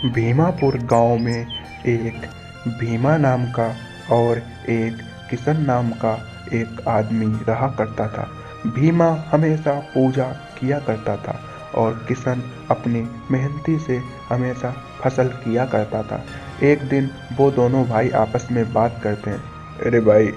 भीमापुर गांव में एक भीमा नाम का और एक किशन नाम का एक आदमी रहा करता था। भीमा हमेशा पूजा किया करता था और किशन अपनी मेहनती से हमेशा फसल किया करता था। एक दिन वो दोनों भाई आपस में बात करते हैं। अरे भाई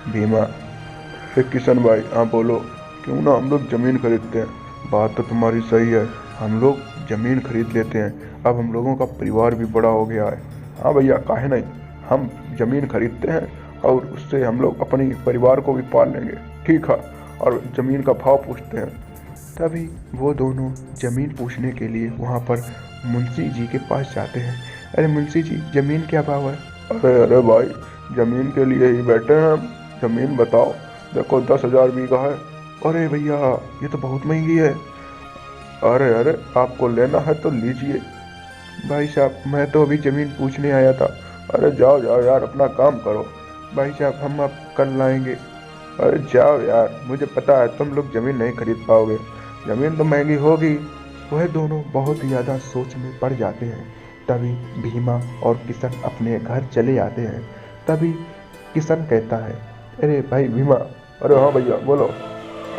भीमा, अरे किशन भाई, हाँ बोलो। क्यों ना हम लोग ज़मीन खरीदते हैं। बात तो तुम्हारी सही है, हम लोग ज़मीन खरीद लेते हैं। अब हम लोगों का परिवार भी बड़ा हो गया है। हाँ भैया, काहे नहीं, हम ज़मीन खरीदते हैं और उससे हम लोग अपने परिवार को भी पाल लेंगे। ठीक है, और ज़मीन का भाव पूछते हैं। तभी वो दोनों ज़मीन पूछने के लिए वहाँ पर मुंशी जी के पास जाते हैं। अरे मुंशी जी, ज़मीन क्या भाव है? अरे अरे भाई, ज़मीन के लिए ही बैठे हैं हम। ज़मीन बताओ। देखो 10,000 बीघा है। अरे भैया, ये तो बहुत महंगी है। अरे अरे, आपको लेना है तो लीजिए। भाई साहब, मैं तो अभी ज़मीन पूछने आया था। अरे जाओ जाओ यार, अपना काम करो। भाई साहब, हम अब कल लाएंगे। अरे जाओ यार, मुझे पता है तुम लोग ज़मीन नहीं खरीद पाओगे, ज़मीन तो महंगी होगी। वह दोनों बहुत ही ज़्यादा सोच में पड़ जाते हैं। तभी भीमा और किशन अपने घर चले आते हैं। तभी किशन कहता है, अरे भाई भीमा। अरे हाँ भैया, बोलो।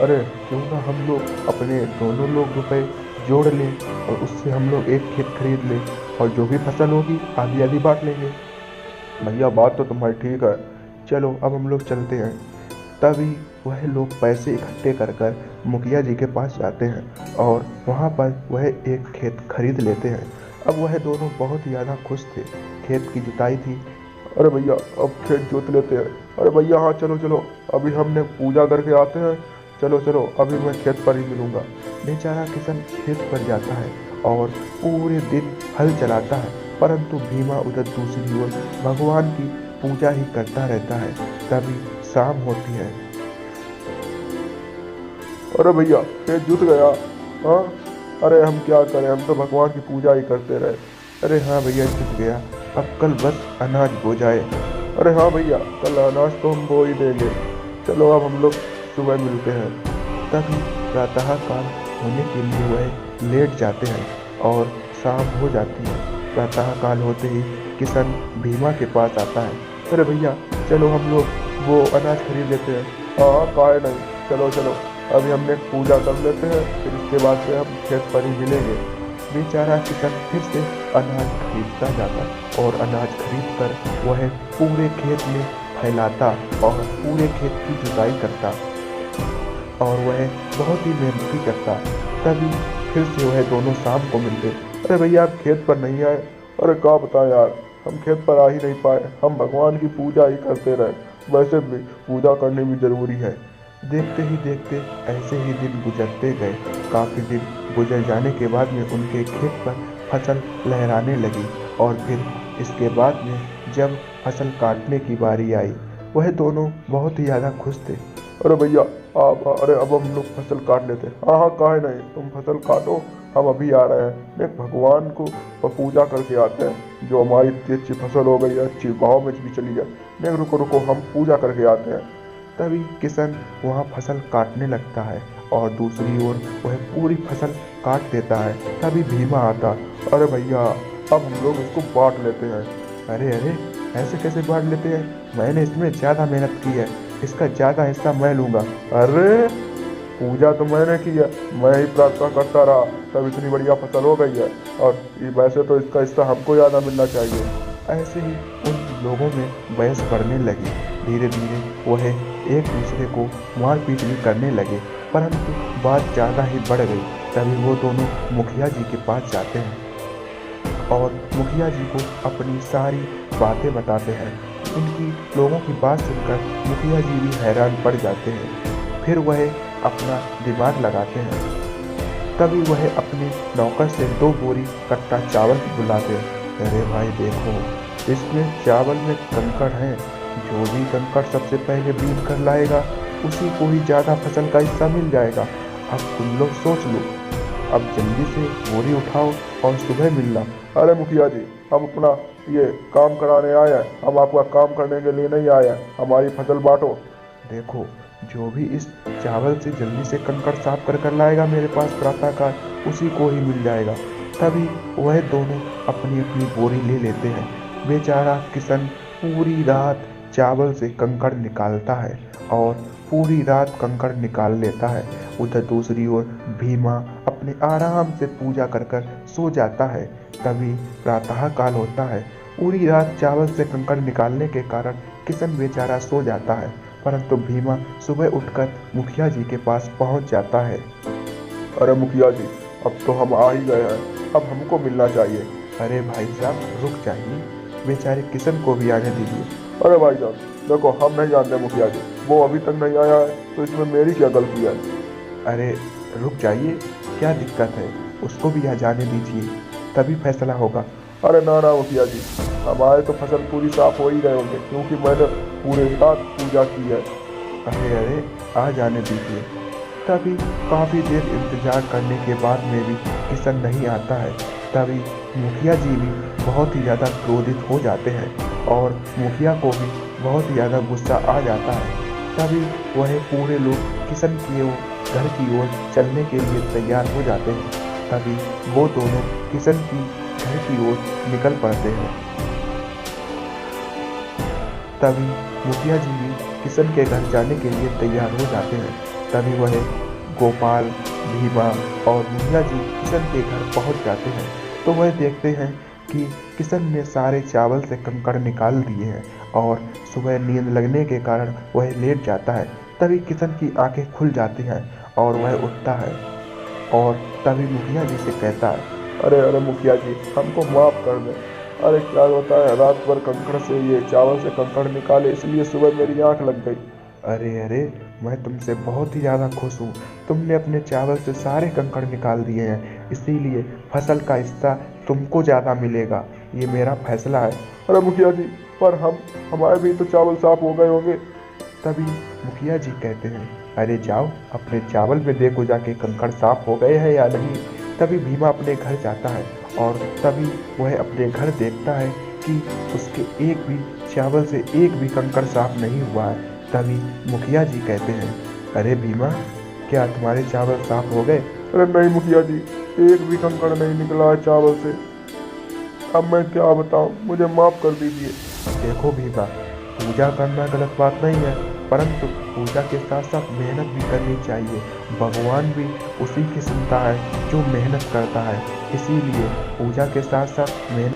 अरे क्यों ना हम लोग अपने दोनों लोग रुपए जोड़ लें और उससे हम लोग एक खेत खरीद लें और जो भी फसल होगी आधी आधी बांट लेंगे। भैया बात तो तुम्हारी ठीक है, चलो अब हम लोग चलते हैं। तभी वह लोग पैसे इकट्ठे कर कर मुखिया जी के पास जाते हैं और वहाँ पर वह एक खेत खरीद लेते हैं। अब वह दोनों बहुत ही ज़्यादा खुश थे। खेत की जुताई थी। अरे भैया, अब खेत जोत लेते हैं। अरे भैया हाँ, चलो चलो, अभी हमने पूजा करके आते हैं। चलो चलो, अभी मैं खेत पर ही मिलूंगा। बेचारा किशन खेत पर जाता है और पूरे दिन हल चलाता है, परंतु भीमा उधर दूसरी ओर भगवान की पूजा ही करता रहता है। तभी शाम होती है। अरे भैया, खेत जुत गया। हाँ, अरे हम क्या करें, हम तो भगवान की पूजा ही करते रहे। अरे हाँ भैया, जुत गया। अब कल बस अनाज बो जाए। अरे हाँ भैया, कल अनाज तो हम बो ही देंगे। चलो अब हम लोग सुबह मिलते हैं। तभी प्रातःकाल होने के लिए वह लेट जाते हैं और शाम हो जाती है। प्रातःकाल होते ही किशन भीमा के पास आता है। अरे भैया, चलो हम लोग वो अनाज खरीद लेते हैं। हाँ काहे नहीं, चलो चलो, अभी हमने पूजा कर लेते हैं, फिर इसके बाद से हम खेत पर ही मिलेंगे। बेचारा किशन फिर से अनाज खरीदता जाता और अनाज खरीद कर वह पूरे खेत में फैलाता और पूरे खेत की जुताई करता और वह बहुत ही मेहनती करता। तभी फिर से वह दोनों शाम को मिलते। अरे भैया, आप खेत पर नहीं आए। अरे क्या बताएं यार, हम खेत पर आ ही नहीं पाए, हम भगवान की पूजा ही करते रहे। वैसे भी पूजा करनी भी जरूरी है। देखते ही देखते ऐसे ही दिन गुजरते गए। काफ़ी दिन गुजर जाने के बाद में उनके खेत पर फसल लहराने लगी और फिर इसके बाद में जब फसल काटने की बारी आई, वह दोनों बहुत ही ज़्यादा खुश थे। अरे भैया, आप, अरे अब हम लोग फसल काट लेते हैं। हाँ हाँ काहे नहीं, तुम फसल काटो, हम अभी आ रहे हैं। देख, भगवान को पूजा करके आते हैं, जो हमारी इतनी अच्छी फसल हो गई है, अच्छी भाव में भी चली है। देख रुको रुको, हम पूजा करके आते हैं। तभी किशन वहाँ फसल काटने लगता है और दूसरी ओर वह पूरी फसल काट देता है। तभी भीमा आता। अरे भैया, अब हम लोग इसको बांट लेते हैं। अरे अरे, ऐसे कैसे बांट लेते हैं? मैंने इसमें ज़्यादा मेहनत की है, इसका ज़्यादा हिस्सा मैं लूँगा। अरे, पूजा तो मैंने की है, मैं ही प्रार्थना करता रहा, तब इतनी बढ़िया फसल हो गई है, और ये वैसे तो इसका हिस्सा हमको ज़्यादा मिलना चाहिए। ऐसे ही उन लोगों में बहस बढ़ने लगी। धीरे धीरे वह एक दूसरे को मारपीट भी करने लगे, परंतु बात ज़्यादा ही बढ़ गई। तभी वो दोनों मुखिया जी के पास जाते हैं और मुखिया जी को अपनी सारी बातें बताते हैं। उनकी लोगों की बात सुनकर मुखिया जी भी हैरान पड़ जाते हैं। फिर वह अपना दिमाग लगाते हैं। तभी वह अपने नौकर से 2 बोरी कट्टा चावल बुलाते हैं। अरे भाई देखो, इसमें चावल में कंकड़ हैं, जो भी कंकड़ सबसे पहले बीन कर लाएगा उसी को ही ज़्यादा फसल का हिस्सा मिल जाएगा। अब तुम लोग सोच लो, अब जल्दी से बोरी उठाओ और सुबह मिलना। अरे मुखिया जी, हम अपना ये काम कराने आए हैं, हम आपका काम करने के लिए नहीं आए हैं, हमारी फसल बांटो। देखो, जो भी इस चावल से जल्दी से कंकड़ साफ कर कर लाएगा मेरे पास प्रातःकाल, उसी को ही मिल जाएगा। तभी वह दोनों अपनी अपनी बोरी ले लेते हैं। बेचारा किशन पूरी रात चावल से कंकड़ निकालता है और पूरी रात कंकड़ निकाल लेता है। उधर दूसरी ओर भीमा अपने आराम से पूजा कर कर सो जाता है। तभी प्रातः काल होता है। पूरी रात चावल से कंकड़ निकालने के कारण किशन बेचारा सो जाता है, परंतु भीमा सुबह उठकर मुखिया जी के पास पहुंच जाता है। अरे मुखिया जी, अब तो हम आ ही गए हैं, अब हमको मिलना चाहिए। अरे भाई साहब रुक जाइए, बेचारे किशन को भी आने दीजिए। अरे भाई साहब देखो, हम नहीं जानते मुखिया जी, वो अभी तक नहीं आया है तो इसमें मेरी क्या गलती है। अरे रुक जाइए, क्या दिक्कत है, उसको भी आ जाने दीजिए, तभी फैसला होगा। अरे ना ना मुखिया जी, हमारे तो फसल पूरी साफ हो ही गए होंगे, क्योंकि मैंने पूरे रात पूजा की है। अरे अरे आ जाने दीजिए। तभी काफ़ी देर इंतजार करने के बाद में भी किशन नहीं आता है। तभी मुखिया जी भी बहुत ही ज़्यादा क्रोधित हो जाते हैं और मुखिया को भी बहुत ही ज़्यादा गुस्सा आ जाता है। तभी वह पूरे लोग किशन की ओर घर की ओर चलने के लिए तैयार हो जाते हैं। तभी वो दोनों किशन की घर की ओर निकल पड़ते हैं। तभी मुखिया जी भी किशन के घर जाने के लिए तैयार हो जाते हैं। तभी वह गोपाल, भीमा और मुखिया जी किशन के घर पहुंच जाते हैं तो वह देखते हैं कि किशन ने सारे चावल से कंकड़ निकाल दिए हैं और सुबह नींद लगने के कारण वह लेट जाता है। तभी किशन की आंखें खुल जाती हैं और वह उठता है और तभी मुखिया जी से कहता है, अरे अरे मुखिया जी, हमको माफ़ कर दें। अरे क्या होता है, रात भर कंकड़ से ये चावल से कंकड़ निकाले, इसलिए सुबह मेरी आंख लग गई। अरे अरे मैं तुमसे बहुत ही ज़्यादा खुश हूँ, तुमने अपने चावल से सारे कंकड़ निकाल दिए हैं, इसीलिए फसल का हिस्सा तुमको ज़्यादा मिलेगा, ये मेरा फैसला है। अरे मुखिया जी, पर हमारे भी तो चावल साफ हो गए होंगे। तभी मुखिया जी कहते हैं, अरे जाओ अपने चावल में देखो जाके कंकड़ साफ हो गए हैं या नहीं। तभी भीमा अपने घर जाता है और तभी वह अपने घर देखता है कि उसके एक भी चावल से एक भी कंकड़ साफ नहीं हुआ है। तभी मुखिया जी कहते हैं, अरे भीमा, क्या तुम्हारे चावल साफ हो गए? अरे नहीं मुखिया जी, एक भी कंकड़ नहीं निकला है चावल से। अब मैं क्या बताऊं, मुझे माफ़ कर दीजिए। देखो भीमा, पूजा करना गलत बात नहीं है, परंतु पूजा के साथ साथ मेहनत भी करनी चाहिए। भगवान भी उसी की सुनता है जो मेहनत करता है, इसीलिए पूजा के साथ साथ मेहनत